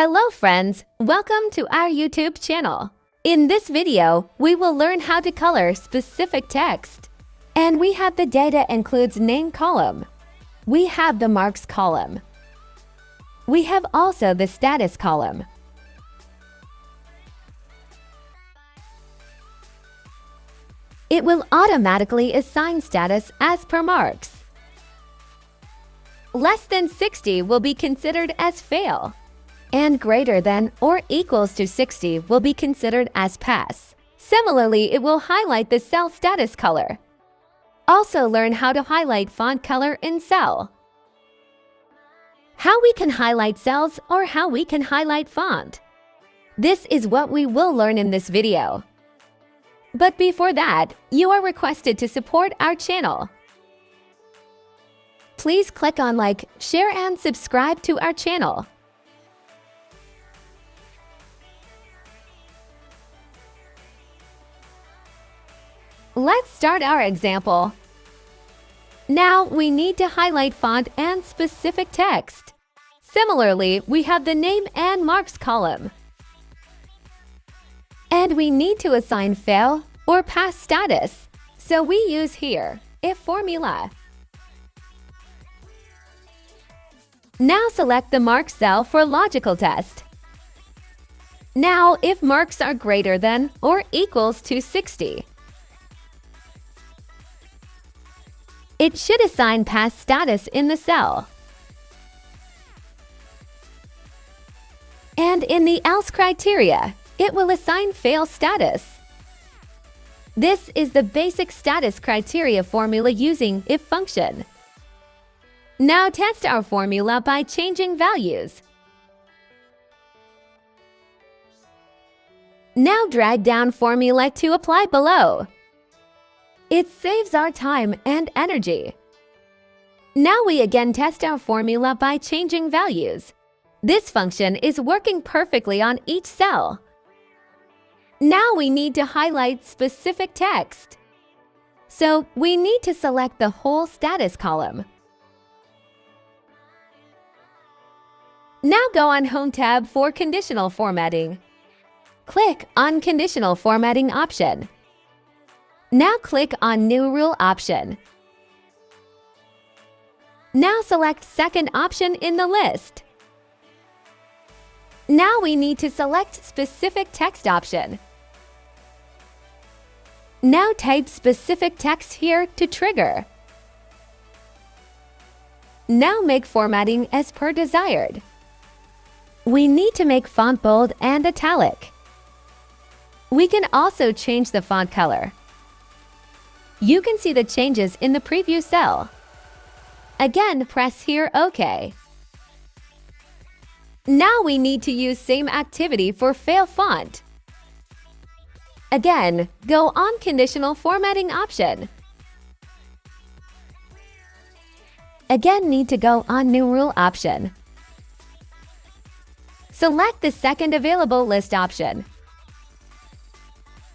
Hello friends, welcome to our YouTube channel. In this video, we will learn how to color specific text. And we have the data includes name column. We have the marks column. We have also the status column. It will automatically assign status as per marks. Less than 60 will be considered as fail, and greater than or equals to 60 will be considered as pass. Similarly, it will highlight the cell status color. Also learn how to highlight font color in cell. How we can highlight cells or how we can highlight font. This is what we will learn in this video. But before that, you are requested to support our channel. Please click on like, share and subscribe to our channel. Let's start our example. Now we need to highlight font and specific text. Similarly, we have the name and marks column. And we need to assign fail or pass status. So we use here if formula. Now select the mark cell for logical test. Now if marks are greater than or equals to 60. It should assign pass status in the cell. And in the else criteria, it will assign fail status. This is the basic status criteria formula using if function. Now test our formula by changing values. Now drag down formula to apply below. It saves our time and energy. Now we again test our formula by changing values. This function is working perfectly on each cell. Now we need to highlight specific text. So we need to select the whole status column. Now go on Home tab for Conditional Formatting. Click on Conditional Formatting option. Now click on New Rule option. Now select second option in the list. Now we need to select specific text option. Now type specific text here to trigger. Now make formatting as per desired. We need to make font bold and italic. We can also change the font color. You can see the changes in the preview cell. Again, press here OK. Now we need to use same activity for fail font. Again, go on Conditional Formatting option. Again, need to go on New Rule option. Select the second available list option.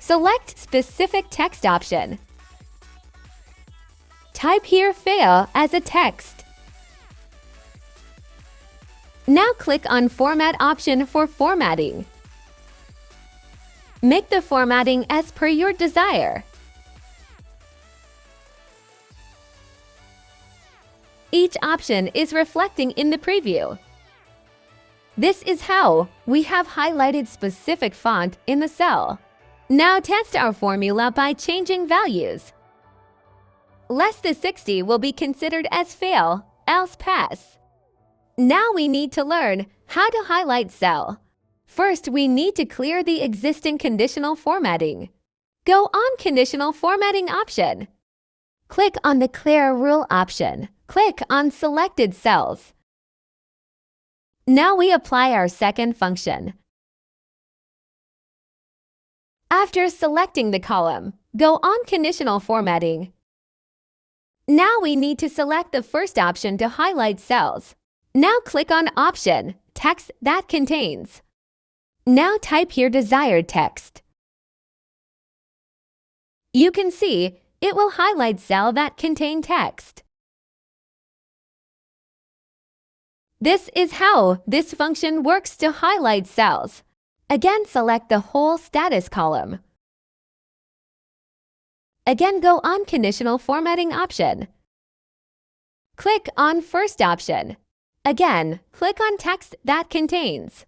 Select specific text option. Type here fail as a text. Now click on Format option for formatting. Make the formatting as per your desire. Each option is reflecting in the preview. This is how we have highlighted specific font in the cell. Now test our formula by changing values. Less than 60 will be considered as fail, else pass. Now we need to learn how to highlight cell. First, we need to clear the existing conditional formatting. Go on Conditional Formatting option. Click on the Clear Rule option. Click on Selected Cells. Now we apply our second function. After selecting the column, go on Conditional Formatting. Now we need to select the first option to highlight cells. Now click on Option, Text that contains. Now type here desired text. You can see it will highlight cell that contain text. This is how this function works to highlight cells. Again, select the whole status column. Again, go on Conditional Formatting option. Click on First option. Again, click on Text that contains.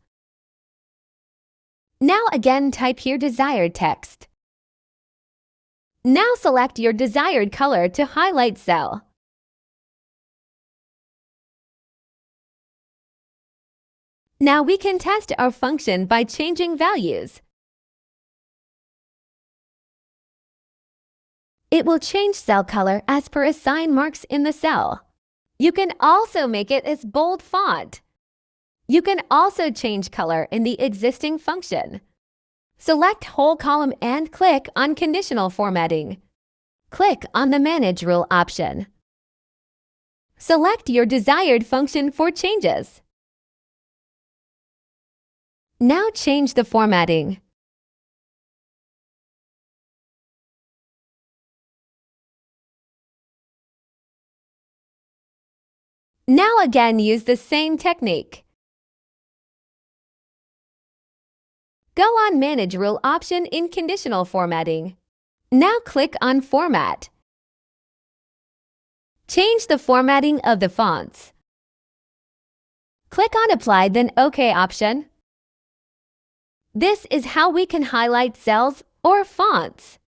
Now again, type your desired text. Now select your desired color to highlight cell. Now we can test our function by changing values. It will change cell color as per assigned marks in the cell. You can also make it as bold font. You can also change color in the existing function. Select whole column and click on Conditional Formatting. Click on the Manage Rule option. Select your desired function for changes. Now change the formatting. Now again, use the same technique. Go on Manage Rule option in Conditional Formatting. Now click on Format. Change the formatting of the fonts. Click on Apply, then OK option. This is how we can highlight cells or fonts.